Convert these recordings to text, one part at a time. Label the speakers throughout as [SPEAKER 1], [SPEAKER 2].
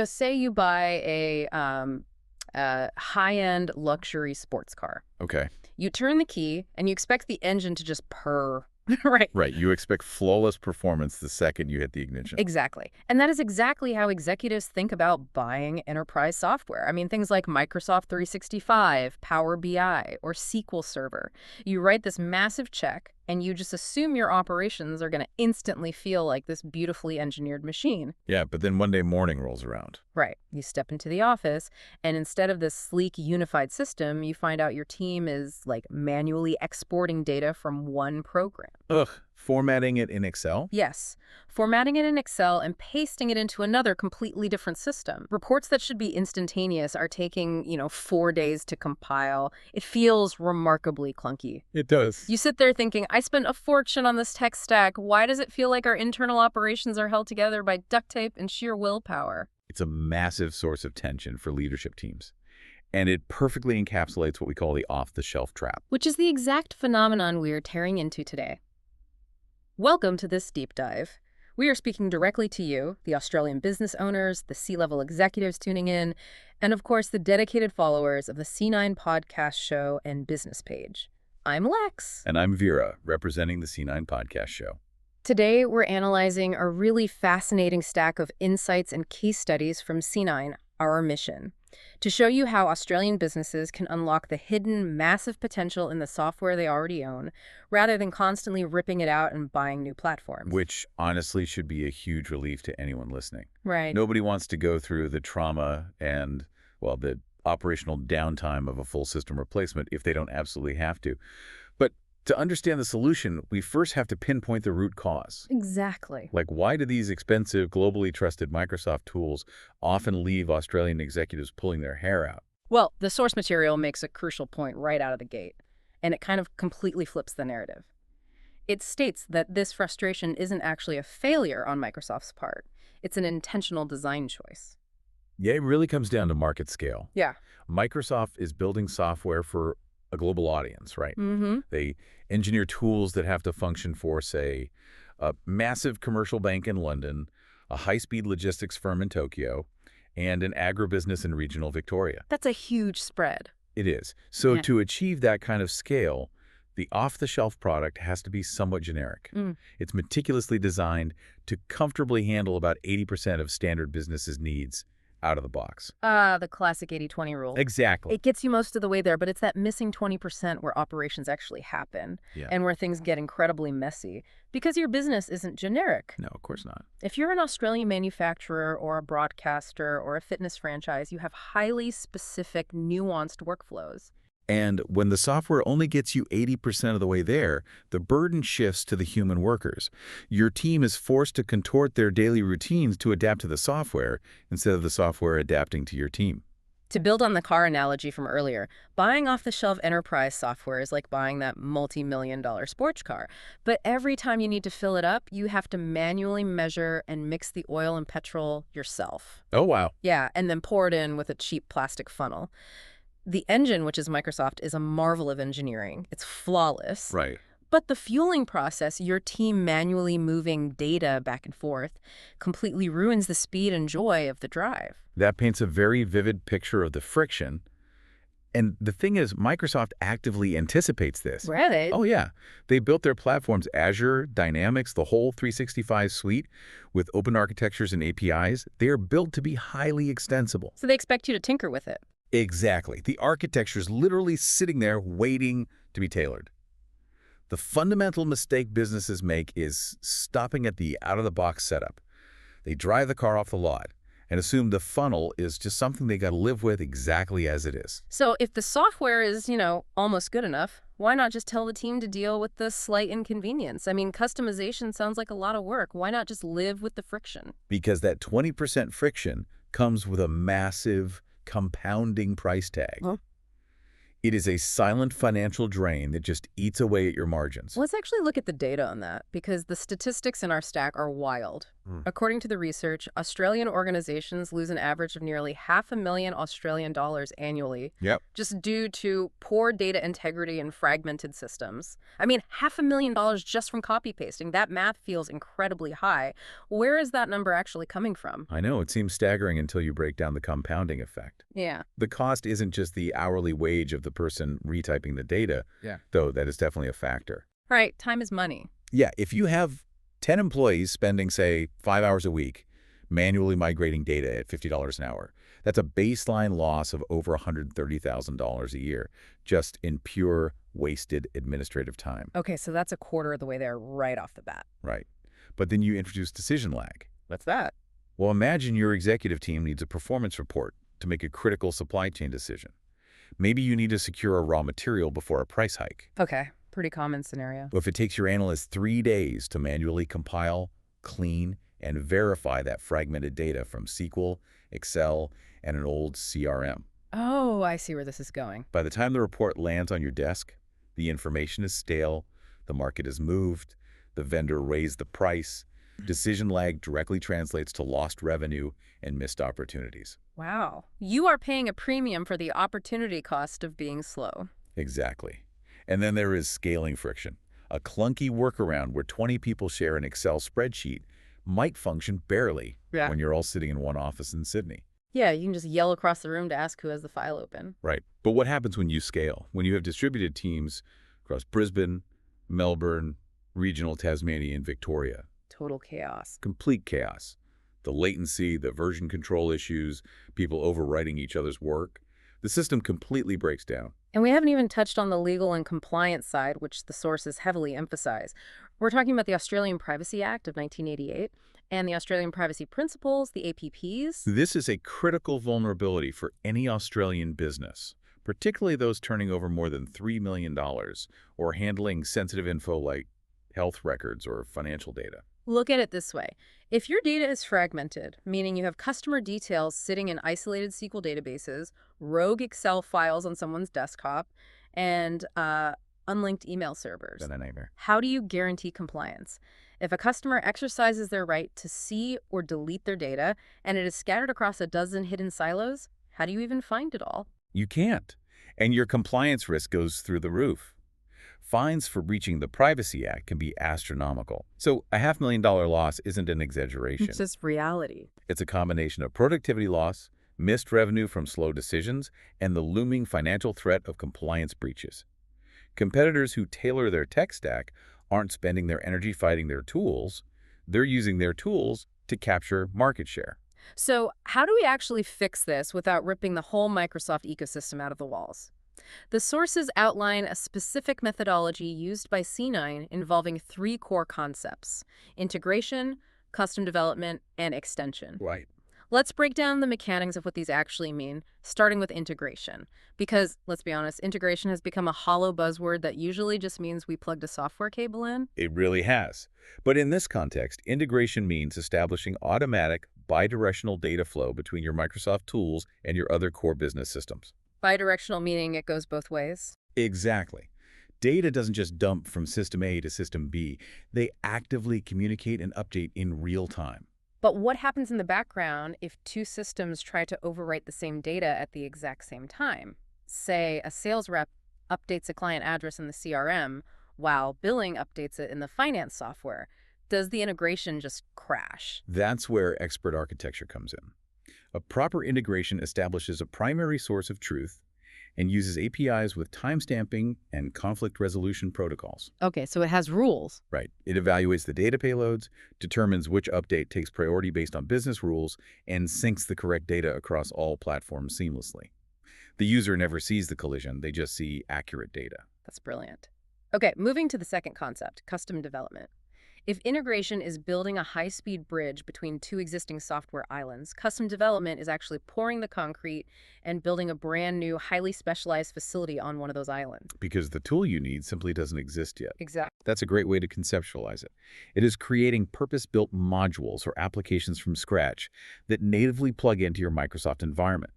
[SPEAKER 1] Say you buy a high-end luxury sports car.
[SPEAKER 2] Okay.
[SPEAKER 1] You turn the key, and you expect the engine to just purr, right?
[SPEAKER 2] Right. You expect flawless performance the second you hit the ignition.
[SPEAKER 1] Exactly. And that is exactly how executives think about buying enterprise software. I mean, things like Microsoft 365, Power BI, or SQL Server. You write this massive check, and you just assume your operations are going to instantly feel like this beautifully engineered machine.
[SPEAKER 2] Yeah, but then one day morning rolls around.
[SPEAKER 1] Right. You step into the office, and instead of this sleek, unified system, you find out your team is, like, manually exporting data from one program.
[SPEAKER 2] Ugh. Formatting it in Excel?
[SPEAKER 1] Yes. Formatting it in Excel and pasting it into another completely different system. Reports that should be instantaneous are taking, 4 days to compile. It feels remarkably clunky.
[SPEAKER 2] It does.
[SPEAKER 1] You sit there thinking, I spent a fortune on this tech stack. Why does it feel like our internal operations are held together by duct tape and sheer willpower?
[SPEAKER 2] It's a massive source of tension for leadership teams. And it perfectly encapsulates what we call the off-the-shelf trap.
[SPEAKER 1] Which is the exact phenomenon we're tearing into today. Welcome to this deep dive. We are speaking directly to you, the Australian business owners, the C-level executives tuning in, and of course the dedicated followers of the C9 podcast show and business page. I'm Lex.
[SPEAKER 2] And I'm Vera, representing the C9 podcast show.
[SPEAKER 1] Today we're analyzing a really fascinating stack of insights and case studies from C9, our mission, to show you how Australian businesses can unlock the hidden, massive potential in the software they already own, rather than constantly ripping it out and buying new platforms.
[SPEAKER 2] Which, honestly, should be a huge relief to anyone listening.
[SPEAKER 1] Right.
[SPEAKER 2] Nobody wants to go through the trauma and, well, the operational downtime of a full system replacement if they don't absolutely have to. But to understand the solution, we first have to pinpoint the root cause.
[SPEAKER 1] Exactly.
[SPEAKER 2] Like, why do these expensive, globally trusted Microsoft tools often leave Australian executives pulling their hair out?
[SPEAKER 1] Well, the source material makes a crucial point right out of the gate, and it kind of completely flips the narrative. It states that this frustration isn't actually a failure on Microsoft's part. It's an intentional design choice.
[SPEAKER 2] Yeah, it really comes down to market scale.
[SPEAKER 1] Yeah.
[SPEAKER 2] Microsoft is building software for a global audience, right?
[SPEAKER 1] Mm-hmm.
[SPEAKER 2] They engineer tools that have to function for, say, a massive commercial bank in London, a high-speed logistics firm in Tokyo, and an agribusiness in regional Victoria.
[SPEAKER 1] That's a huge spread.
[SPEAKER 2] It is. So
[SPEAKER 1] Yeah.
[SPEAKER 2] to achieve that kind of scale, the off-the-shelf product has to be somewhat generic. It's meticulously designed to comfortably handle about 80% of standard businesses' needs out of the box.
[SPEAKER 1] The classic 80-20 rule.
[SPEAKER 2] Exactly.
[SPEAKER 1] It gets you most of the way there, but it's that missing 20% where operations actually happen and where things get incredibly messy because your business isn't generic.
[SPEAKER 2] No, of course not.
[SPEAKER 1] If you're an Australian manufacturer or a broadcaster or a fitness franchise, you have highly specific, nuanced workflows.
[SPEAKER 2] And when the software only gets you 80% of the way there, the burden shifts to the human workers. Your team is forced to contort their daily routines to adapt to the software instead of the software adapting to your team.
[SPEAKER 1] To build on the car analogy from earlier, buying off-the-shelf enterprise software is like buying that multi-million-dollar sports car. But every time you need to fill it up, you have to manually measure and mix the oil and petrol yourself.
[SPEAKER 2] Oh, wow.
[SPEAKER 1] Yeah, and then pour it in with a cheap plastic funnel. The engine, which is Microsoft, is a marvel of engineering. It's flawless.
[SPEAKER 2] Right.
[SPEAKER 1] But the fueling process, your team manually moving data back and forth, completely ruins the speed and joy of the drive.
[SPEAKER 2] That paints a very vivid picture of the friction. And the thing is, Microsoft actively anticipates this.
[SPEAKER 1] Right.
[SPEAKER 2] Oh, yeah. They built their platforms, Azure, Dynamics, the whole 365 suite, with open architectures and APIs. They are built to be highly extensible.
[SPEAKER 1] So they expect you to tinker with it.
[SPEAKER 2] Exactly. The architecture is literally sitting there waiting to be tailored. The fundamental mistake businesses make is stopping at the out-of-the-box setup. They drive the car off the lot and assume the funnel is just something they got to live with exactly as it is.
[SPEAKER 1] So if the software is, almost good enough, why not just tell the team to deal with the slight inconvenience? I mean, customization sounds like a lot of work. Why not just live with the friction?
[SPEAKER 2] Because that 20% friction comes with a massive compounding price tag.
[SPEAKER 1] Huh?
[SPEAKER 2] It is a silent financial drain that just eats away at your margins.
[SPEAKER 1] Let's actually look at the data on that, because the statistics in our stack are wild. According to the research, Australian organizations lose an average of nearly $500,000 annually
[SPEAKER 2] Yep.
[SPEAKER 1] just due to poor data integrity and fragmented systems. I mean, $500,000 just from copy pasting. That math feels incredibly high. Where is that number actually coming from?
[SPEAKER 2] I know, it seems staggering until you break down the compounding effect.
[SPEAKER 1] Yeah.
[SPEAKER 2] The cost isn't just the hourly wage of the person retyping the data, though that is definitely a factor.
[SPEAKER 1] Right. Time is money.
[SPEAKER 2] Yeah, if you have 10 employees spending, say, 5 hours a week manually migrating data at $50 an hour, that's a baseline loss of over $130,000 a year just in pure wasted administrative time.
[SPEAKER 1] Okay, so that's a quarter of the way there right off the bat.
[SPEAKER 2] Right. But then you introduce decision lag.
[SPEAKER 1] What's that?
[SPEAKER 2] Well, imagine your executive team needs a performance report to make a critical supply chain decision. Maybe you need to secure a raw material before a price hike.
[SPEAKER 1] Okay, pretty common scenario.
[SPEAKER 2] If it takes your analyst 3 days to manually compile, clean, and verify that fragmented data from SQL, Excel, and an old CRM.
[SPEAKER 1] Oh, I see where this is going.
[SPEAKER 2] By the time the report lands on your desk, the information is stale, the market is moved, the vendor raised the price. Decision lag directly translates to lost revenue and missed opportunities.
[SPEAKER 1] Wow. You are paying a premium for the opportunity cost of being slow.
[SPEAKER 2] Exactly. And then there is scaling friction. A clunky workaround where 20 people share an Excel spreadsheet might function barely when you're all sitting in one office in Sydney.
[SPEAKER 1] Yeah, you can just yell across the room to ask who has the file open.
[SPEAKER 2] Right. But what happens when you scale? When you have distributed teams across Brisbane, Melbourne, regional Tasmania, and Victoria?
[SPEAKER 1] Total chaos.
[SPEAKER 2] Complete chaos. The latency, the version control issues, people overwriting each other's work. The system completely breaks down.
[SPEAKER 1] And we haven't even touched on the legal and compliance side, which the sources heavily emphasize. We're talking about the Australian Privacy Act of 1988 and the Australian Privacy Principles, the APPs.
[SPEAKER 2] This is a critical vulnerability for any Australian business, particularly those turning over more than $3 million or handling sensitive info like health records or financial data.
[SPEAKER 1] Look at it this way. If your data is fragmented, meaning you have customer details sitting in isolated SQL databases, rogue Excel files on someone's desktop, and unlinked email servers,
[SPEAKER 2] Then a nightmare.
[SPEAKER 1] how do you guarantee compliance? If a customer exercises their right to see or delete their data, and it is scattered across a dozen hidden silos, how do you even find it all?
[SPEAKER 2] You can't. And your compliance risk goes through the roof. Fines for breaching the Privacy Act can be astronomical. So a $500,000 loss isn't an exaggeration.
[SPEAKER 1] It's just reality.
[SPEAKER 2] It's a combination of productivity loss, missed revenue from slow decisions, and the looming financial threat of compliance breaches. Competitors who tailor their tech stack aren't spending their energy fighting their tools. They're using their tools to capture market share.
[SPEAKER 1] So how do we actually fix this without ripping the whole Microsoft ecosystem out of the walls? The sources outline a specific methodology used by C9 involving 3 core concepts: integration, custom development, and extension.
[SPEAKER 2] Right.
[SPEAKER 1] Let's break down the mechanics of what these actually mean, starting with integration. Because, let's be honest, integration has become a hollow buzzword that usually just means we plugged a software cable in.
[SPEAKER 2] It really has. But in this context, integration means establishing automatic, bidirectional data flow between your Microsoft tools and your other core business systems.
[SPEAKER 1] Bidirectional meaning it goes both ways.
[SPEAKER 2] Exactly. Data doesn't just dump from system A to system B. They actively communicate and update in real time.
[SPEAKER 1] But what happens in the background if 2 systems try to overwrite the same data at the exact same time? Say a sales rep updates a client address in the CRM while billing updates it in the finance software. Does the integration just crash?
[SPEAKER 2] That's where expert architecture comes in. A proper integration establishes a primary source of truth and uses APIs with timestamping and conflict resolution protocols.
[SPEAKER 1] Okay, so it has rules.
[SPEAKER 2] Right. It evaluates the data payloads, determines which update takes priority based on business rules, and syncs the correct data across all platforms seamlessly. The user never sees the collision, they just see accurate data.
[SPEAKER 1] That's brilliant. Okay, moving to the second concept, custom development. If integration is building a high-speed bridge between 2 existing software islands, custom development is actually pouring the concrete and building a brand new, highly specialized facility on one of those islands.
[SPEAKER 2] Because the tool you need simply doesn't exist yet.
[SPEAKER 1] Exactly.
[SPEAKER 2] That's a great way to conceptualize it. It is creating purpose-built modules or applications from scratch that natively plug into your Microsoft environment.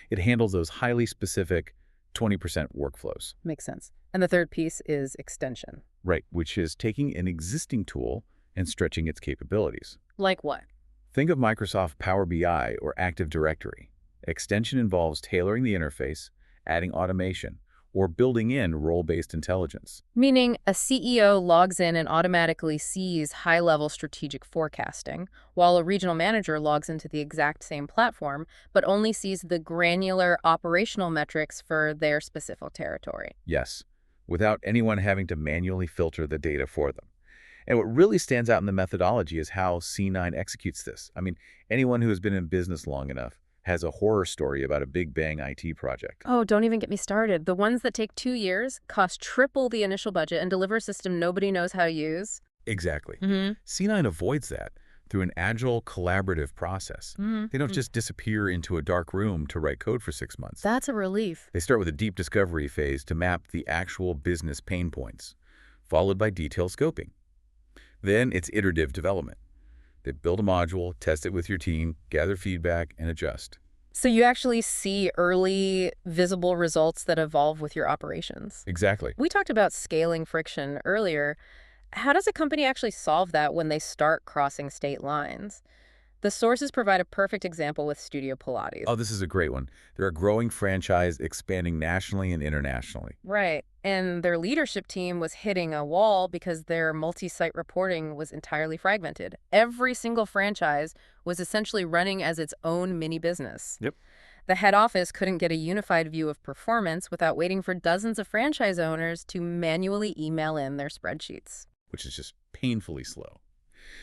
[SPEAKER 2] It handles those highly specific 20% workflows.
[SPEAKER 1] Makes sense. And the third piece is extension.
[SPEAKER 2] Right, which is taking an existing tool and stretching its capabilities.
[SPEAKER 1] Like what?
[SPEAKER 2] Think of Microsoft Power BI or Active Directory. Extension involves tailoring the interface, adding automation, or building in role-based intelligence.
[SPEAKER 1] Meaning a CEO logs in and automatically sees high-level strategic forecasting, while a regional manager logs into the exact same platform, but only sees the granular operational metrics for their specific territory.
[SPEAKER 2] Yes, without anyone having to manually filter the data for them. And what really stands out in the methodology is how C9 executes this. I mean, anyone who has been in business long enough has a horror story about a big bang IT project.
[SPEAKER 1] Oh, don't even get me started. The ones that take 2 years, cost triple the initial budget, and deliver a system nobody knows how to use.
[SPEAKER 2] Exactly.
[SPEAKER 1] Mm-hmm.
[SPEAKER 2] C9 avoids that through an agile, collaborative process. They don't just disappear into a dark room to write code for 6 months.
[SPEAKER 1] That's a relief.
[SPEAKER 2] They start with a deep discovery phase to map the actual business pain points, followed by detailed scoping. Then it's iterative development. They build a module, test it with your team, gather feedback, and adjust.
[SPEAKER 1] So you actually see early, visible results that evolve with your operations.
[SPEAKER 2] Exactly.
[SPEAKER 1] We talked about scaling friction earlier. How does a company actually solve that when they start crossing state lines? The sources provide a perfect example with Studio Pilates.
[SPEAKER 2] Oh, this is a great one. They're a growing franchise expanding nationally and internationally.
[SPEAKER 1] Right. And their leadership team was hitting a wall because their multi-site reporting was entirely fragmented. Every single franchise was essentially running as its own mini business.
[SPEAKER 2] Yep.
[SPEAKER 1] The head office couldn't get a unified view of performance without waiting for dozens of franchise owners to manually email in their spreadsheets.
[SPEAKER 2] Which is just painfully slow.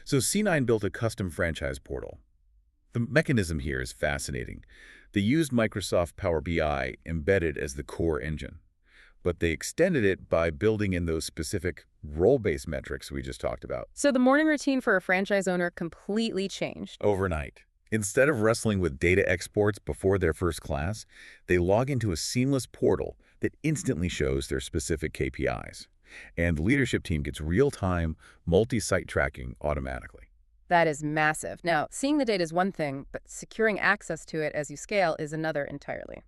[SPEAKER 2] So C9 built a custom franchise portal. The mechanism here is fascinating. They used Microsoft Power BI embedded as the core engine, but they extended it by building in those specific role-based metrics we just talked about.
[SPEAKER 1] So the morning routine for a franchise owner completely changed.
[SPEAKER 2] Overnight. Instead of wrestling with data exports before their first class, they log into a seamless portal that instantly shows their specific KPIs. And the leadership team gets real-time, multi-site tracking automatically.
[SPEAKER 1] That is massive. Now, seeing the data is one thing, but securing access to it as you scale is another entirely.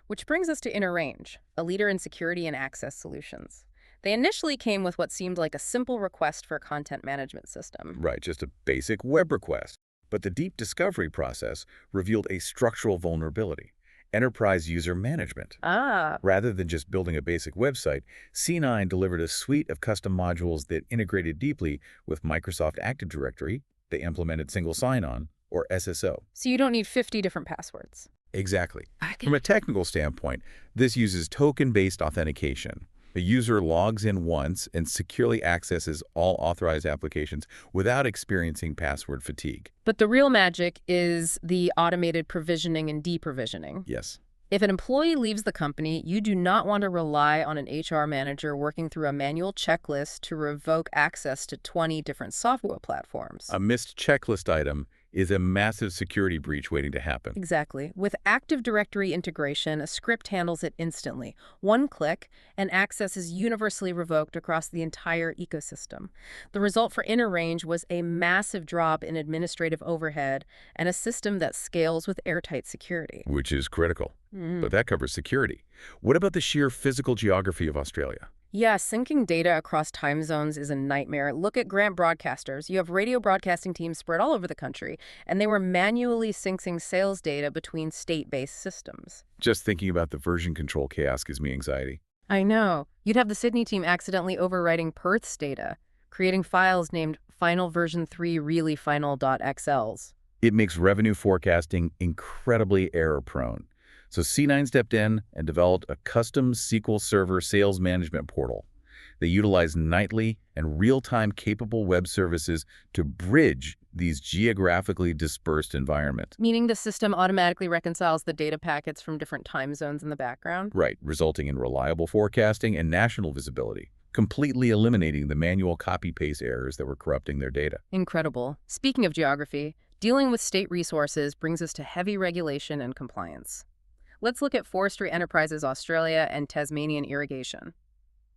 [SPEAKER 1] Which brings us to InnerRange, a leader in security and access solutions. They initially came with what seemed like a simple request for a content management system.
[SPEAKER 2] Right, just a basic web request. But the deep discovery process revealed a structural vulnerability: enterprise user management. Rather than just building a basic website, C9 delivered a suite of custom modules that integrated deeply with Microsoft Active Directory. They implemented single sign-on, or SSO.
[SPEAKER 1] So you don't need 50 different passwords.
[SPEAKER 2] Exactly. From a technical standpoint, this uses token-based authentication. The user logs in once and securely accesses all authorized applications without experiencing password fatigue.
[SPEAKER 1] But the real magic is the automated provisioning and deprovisioning.
[SPEAKER 2] Yes.
[SPEAKER 1] If an employee leaves the company, you do not want to rely on an HR manager working through a manual checklist to revoke access to 20 different software platforms.
[SPEAKER 2] A missed checklist item is a massive security breach waiting to happen.
[SPEAKER 1] Exactly. With Active Directory integration, a script handles it instantly. One click, and access is universally revoked across the entire ecosystem. The result for InnerRange was a massive drop in administrative overhead and a system that scales with airtight security.
[SPEAKER 2] Which is critical. But that covers security. What about the sheer physical geography of Australia?
[SPEAKER 1] Yeah, syncing data across time zones is a nightmare. Look at Grant Broadcasters. You have radio broadcasting teams spread all over the country, and they were manually syncing sales data between state-based systems.
[SPEAKER 2] Just thinking about the version control chaos gives me anxiety.
[SPEAKER 1] I know. You'd have the Sydney team accidentally overwriting Perth's data, creating files named final version 3 really final.xls.
[SPEAKER 2] It makes revenue forecasting incredibly error-prone. So C9 stepped in and developed a custom SQL Server sales management portal. They utilize nightly and real-time capable web services to bridge these geographically dispersed environments.
[SPEAKER 1] Meaning the system automatically reconciles the data packets from different time zones in the background?
[SPEAKER 2] Right, resulting in reliable forecasting and national visibility, completely eliminating the manual copy-paste errors that were corrupting their data.
[SPEAKER 1] Incredible. Speaking of geography, dealing with state resources brings us to heavy regulation and compliance. Let's look at Forestry Enterprises Australia and Tasmanian Irrigation.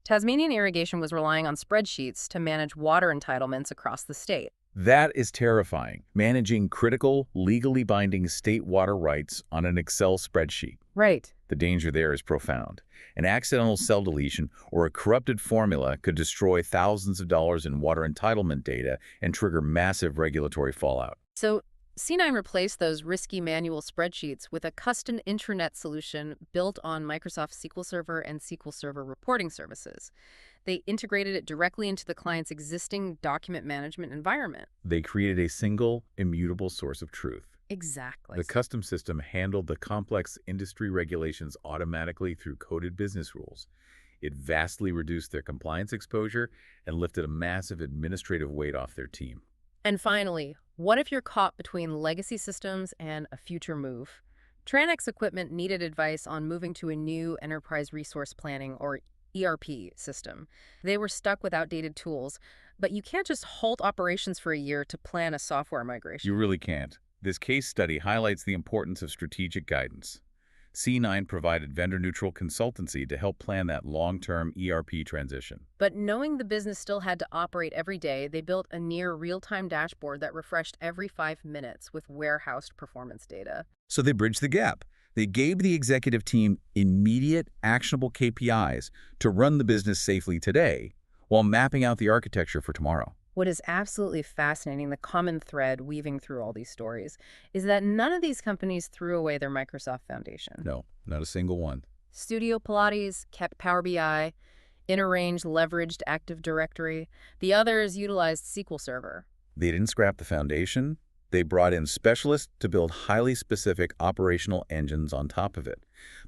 [SPEAKER 1] Tasmanian Irrigation was relying on spreadsheets to manage water entitlements across the state.
[SPEAKER 2] That is terrifying, managing critical, legally binding state water rights on an Excel spreadsheet.
[SPEAKER 1] Right.
[SPEAKER 2] The danger there is profound. An accidental cell deletion or a corrupted formula could destroy thousands of dollars in water entitlement data and trigger massive regulatory fallout.
[SPEAKER 1] So C9 replaced those risky manual spreadsheets with a custom intranet solution built on Microsoft SQL Server and SQL Server reporting services. They integrated it directly into the client's existing document management environment.
[SPEAKER 2] They created a single, immutable source of truth.
[SPEAKER 1] Exactly.
[SPEAKER 2] The custom system handled the complex industry regulations automatically through coded business rules. It vastly reduced their compliance exposure and lifted a massive administrative weight off their team.
[SPEAKER 1] And finally, what if you're caught between legacy systems and a future move? Tranex Equipment needed advice on moving to a new enterprise resource planning or ERP system. They were stuck with outdated tools, but you can't just halt operations for a year to plan a software migration.
[SPEAKER 2] You really can't. This case study highlights the importance of strategic guidance. C9 provided vendor-neutral consultancy to help plan that long-term ERP transition.
[SPEAKER 1] But knowing the business still had to operate every day, they built a near real-time dashboard that refreshed every 5 minutes with warehoused performance data.
[SPEAKER 2] So they bridged the gap. They gave the executive team immediate, actionable KPIs to run the business safely today while mapping out the architecture for tomorrow.
[SPEAKER 1] What is absolutely fascinating, the common thread weaving through all these stories, is that none of these companies threw away their Microsoft foundation.
[SPEAKER 2] No, not a single one.
[SPEAKER 1] Studio Pilates kept Power BI, InterRange leveraged Active Directory. The others utilized SQL Server.
[SPEAKER 2] They didn't scrap the foundation. They brought in specialists to build highly specific operational engines on top of it.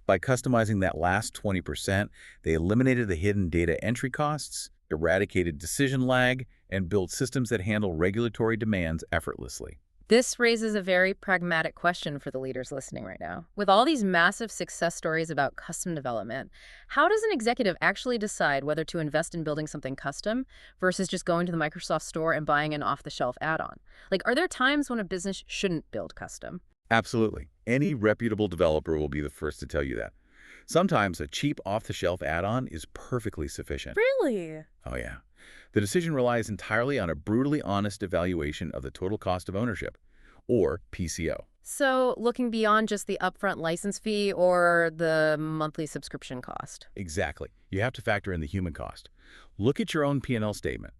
[SPEAKER 2] By customizing that last 20%, they eliminated the hidden data entry costs, eradicated decision lag, and built systems that handle regulatory demands effortlessly.
[SPEAKER 1] This raises a very pragmatic question for the leaders listening right now. With all these massive success stories about custom development, how does an executive actually decide whether to invest in building something custom versus just going to the Microsoft store and buying an off-the-shelf add-on? Like, are there times when a business shouldn't build custom?
[SPEAKER 2] Absolutely. Any reputable developer will be the first to tell you that. Sometimes a cheap off-the-shelf add-on is perfectly sufficient.
[SPEAKER 1] Really?
[SPEAKER 2] Oh yeah. The decision relies entirely on a brutally honest evaluation of the total cost of ownership, or PCO.
[SPEAKER 1] So looking beyond just the upfront license fee or the monthly subscription cost.
[SPEAKER 2] Exactly. You have to factor in the human cost. Look at your own P&L statement.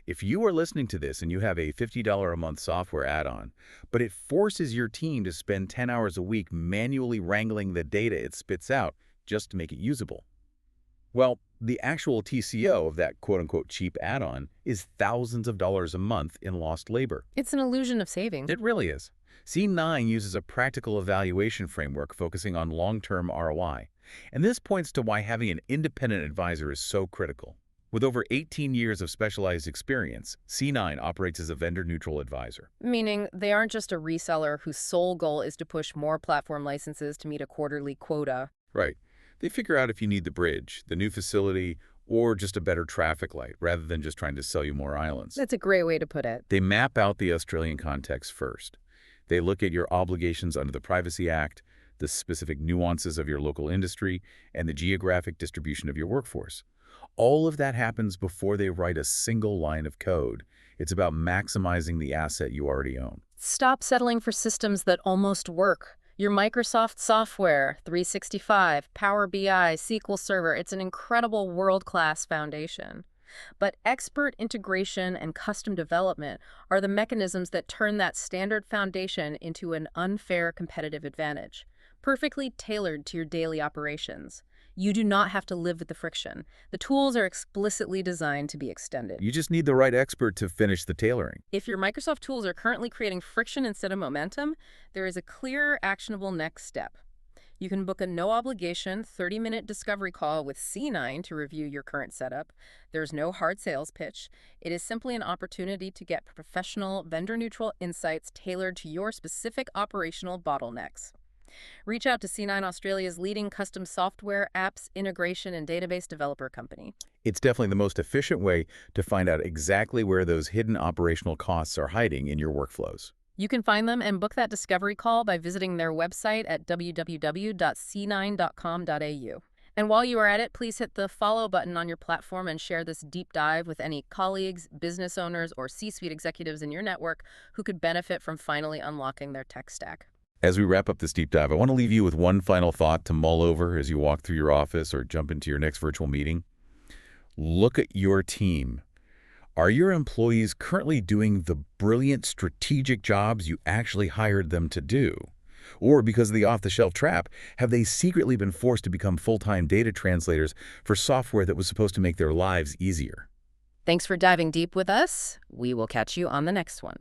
[SPEAKER 2] If you are listening to this and you have a $50 a month software add-on, but it forces your team to spend 10 hours a week manually wrangling the data it spits out just to make it usable, well, the actual TCO of that quote-unquote cheap add-on is thousands of dollars a month in lost labor.
[SPEAKER 1] It's an illusion of savings.
[SPEAKER 2] It really is. C9 uses a practical evaluation framework focusing on long-term ROI. And this points to why having an independent advisor is so critical. With over 18 years of specialized experience, C9 operates as a vendor-neutral advisor.
[SPEAKER 1] Meaning they aren't just a reseller whose sole goal is to push more platform licenses to meet a quarterly quota.
[SPEAKER 2] Right. They figure out if you need the bridge, the new facility, or just a better traffic light, rather than just trying to sell you more islands.
[SPEAKER 1] That's a great way to put it.
[SPEAKER 2] They map out the Australian context first. They look at your obligations under the Privacy Act, the specific nuances of your local industry, and the geographic distribution of your workforce. All of that happens before they write a single line of code. It's about maximizing the asset you already own.
[SPEAKER 1] Stop settling for systems that almost work. Your Microsoft software, 365, Power BI, SQL Server, it's an incredible world-class foundation. But expert integration and custom development are the mechanisms that turn that standard foundation into an unfair competitive advantage, perfectly tailored to your daily operations. You do not have to live with the friction. The tools are explicitly designed to be extended.
[SPEAKER 2] You just need the right expert to finish the tailoring.
[SPEAKER 1] If your Microsoft tools are currently creating friction instead of momentum, there is a clear, actionable next step. You can book a no-obligation 30-minute discovery call with C9 to review your current setup. There's no hard sales pitch. It is simply an opportunity to get professional, vendor-neutral insights tailored to your specific operational bottlenecks. Reach out to C9 Australia's leading custom software, apps, integration, and database developer company.
[SPEAKER 2] It's definitely the most efficient way to find out exactly where those hidden operational costs are hiding in your workflows.
[SPEAKER 1] You can find them and book that discovery call by visiting their website at www.c9.com.au. And while you are at it, please hit the follow button on your platform and share this deep dive with any colleagues, business owners, or C-suite executives in your network who could benefit from finally unlocking their tech stack.
[SPEAKER 2] As we wrap up this deep dive, I want to leave you with one final thought to mull over as you walk through your office or jump into your next virtual meeting. Look at your team. Are your employees currently doing the brilliant strategic jobs you actually hired them to do? Or because of the off-the-shelf trap, have they secretly been forced to become full-time data translators for software that was supposed to make their lives easier?
[SPEAKER 1] Thanks for diving deep with us. We will catch you on the next one.